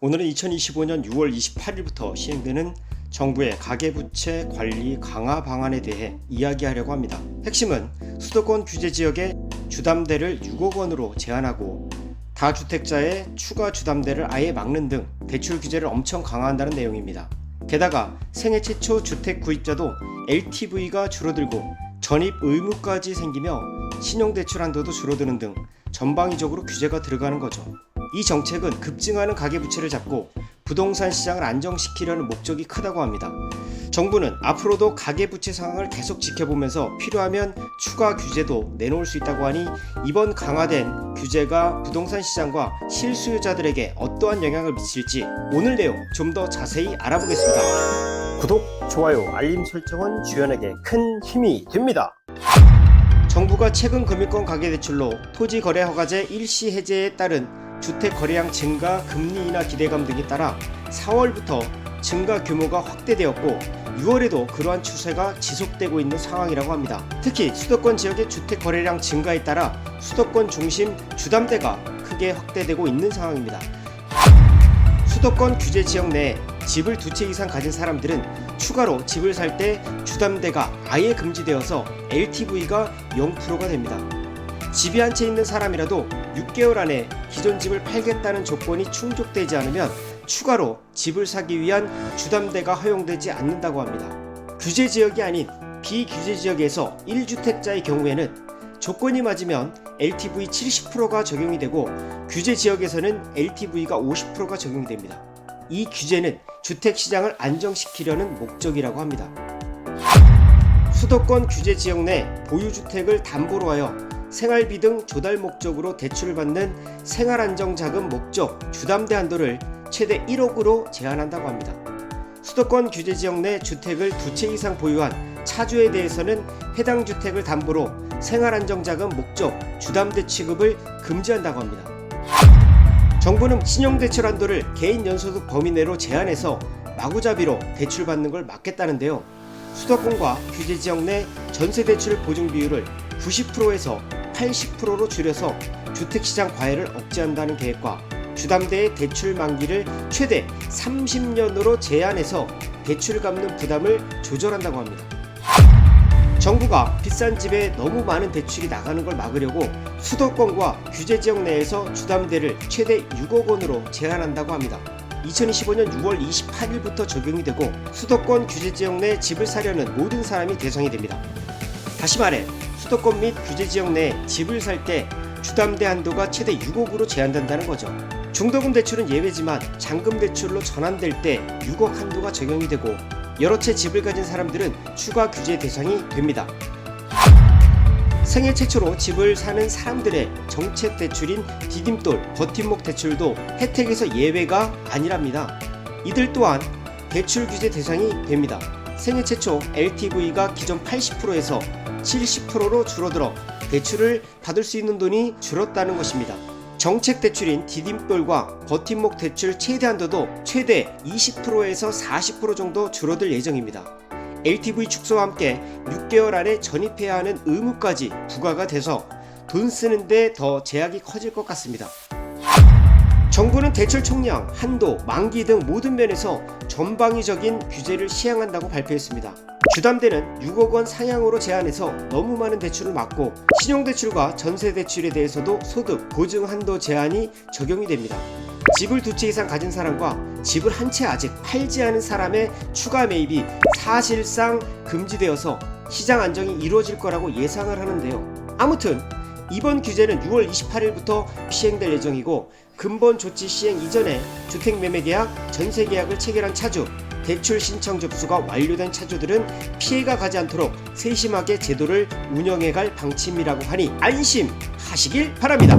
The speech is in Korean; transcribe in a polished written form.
오늘은 2025년 6월 28일부터 시행되는 정부의 가계부채 관리 강화 방안에 대해 이야기하려고 합니다. 핵심은 수도권 규제 지역의 주담대를 6억 원으로 제한하고 다주택자의 추가 주담대를 아예 막는 등 대출 규제를 엄청 강화한다는 내용입니다. 게다가 생애 최초 주택 구입자도 LTV가 줄어들고 전입 의무까지 생기며 신용대출 한도도 줄어드는 등 전방위적으로 규제가 들어가는 거죠. 이 정책은 급증하는 가계부채를 잡고 부동산 시장을 안정시키려는 목적이 크다고 합니다. 정부는 앞으로도 가계부채 상황을 계속 지켜보면서 필요하면 추가 규제도 내놓을 수 있다고 하니 이번 강화된 규제가 부동산 시장과 실수요자들에게 어떠한 영향을 미칠지 오늘 내용 좀 더 자세히 알아보겠습니다. 구독, 좋아요, 알림 설정은 주연에게 큰 힘이 됩니다. 정부가 최근 금융권 가계대출로 토지거래허가제 일시 해제에 따른 주택거래량 증가, 금리 인하 기대감 등에 따라 4월부터 증가 규모가 확대되었고 6월에도 그러한 추세가 지속되고 있는 상황이라고 합니다. 특히 수도권 지역의 주택거래량 증가에 따라 수도권 중심 주담대가 크게 확대되고 있는 상황입니다. 수도권 규제 지역 내에 집을 두 채 이상 가진 사람들은 추가로 집을 살 때 주담대가 아예 금지되어서 LTV가 0%가 됩니다. 집이 한 채 있는 사람이라도 6개월 안에 기존 집을 팔겠다는 조건이 충족되지 않으면 추가로 집을 사기 위한 주담대가 허용되지 않는다고 합니다. 규제 지역이 아닌 비규제 지역에서 1주택자의 경우에는 조건이 맞으면 LTV 70%가 적용이 되고 규제 지역에서는 LTV가 50%가 적용이 됩니다. 이 규제는 주택시장을 안정시키려는 목적이라고 합니다. 수도권 규제 지역 내 보유주택을 담보로 하여 생활비 등 조달 목적으로 대출을 받는 생활안정자금 목적 주담대 한도를 최대 1억으로 제한한다고 합니다. 수도권 규제 지역 내 주택을 두 채 이상 보유한 차주에 대해서는 해당 주택을 담보로 생활안정자금 목적 주담대 취급을 금지한다고 합니다. 정부는 신용대출 한도를 개인 연소득 범위 내로 제한해서 마구잡이로 대출받는 걸 막겠다는데요. 수도권과 규제 지역 내 전세대출 보증 비율을 90%에서 80%로 줄여서 주택시장 과열을 억제한다는 계획과 주담대의 대출 만기를 최대 30년으로 제한해서 대출 갚는 부담을 조절한다고 합니다. 정부가 비싼 집에 너무 많은 대출이 나가는 걸 막으려고 수도권과 규제 지역 내에서 주담대를 최대 6억 원으로 제한한다고 합니다. 2025년 6월 28일부터 적용이 되고 수도권 규제 지역 내 집을 사려는 모든 사람이 대상이 됩니다. 다시 말해 수도권 및 규제 지역 내 집을 살 때 주담대 한도가 최대 6억으로 제한된다는 거죠. 중도금 대출은 예외지만 잔금 대출로 전환될 때 6억 한도가 적용이 되고 여러 채 집을 가진 사람들은 추가 규제 대상이 됩니다. 생애 최초로 집을 사는 사람들의 정책 대출인 디딤돌, 버팀목 대출도 혜택에서 예외가 아니랍니다. 이들 또한 대출 규제 대상이 됩니다. 생애 최초 LTV가 기존 80%에서 70%로 줄어들어 대출을 받을 수 있는 돈이 줄었다는 것입니다. 정책 대출인 디딤돌과 버팀목 대출 최대 한도도 최대 20%에서 40% 정도 줄어들 예정입니다. LTV 축소와 함께 6개월 안에 전입해야 하는 의무까지 부과가 돼서 돈 쓰는데 더 제약이 커질 것 같습니다. 정부는 대출 총량, 한도, 만기 등 모든 면에서 전방위적인 규제를 시행한다고 발표했습니다. 주담대는 6억 원 상향으로 제한해서 너무 많은 대출을 막고 신용대출과 전세대출에 대해서도 소득 보증 한도 제한이 적용이 됩니다. 집을 두 채 이상 가진 사람과 집을 한 채 아직 팔지 않은 사람의 추가 매입이 사실상 금지되어서 시장 안정이 이루어질 거라고 예상을 하는데요. 아무튼 이번 규제는 6월 28일부터 시행될 예정이고 근본 조치 시행 이전에 주택매매계약, 전세계약을 체결한 차주, 대출 신청 접수가 완료된 차주들은 피해가 가지 않도록 세심하게 제도를 운영해갈 방침이라고 하니 안심하시길 바랍니다.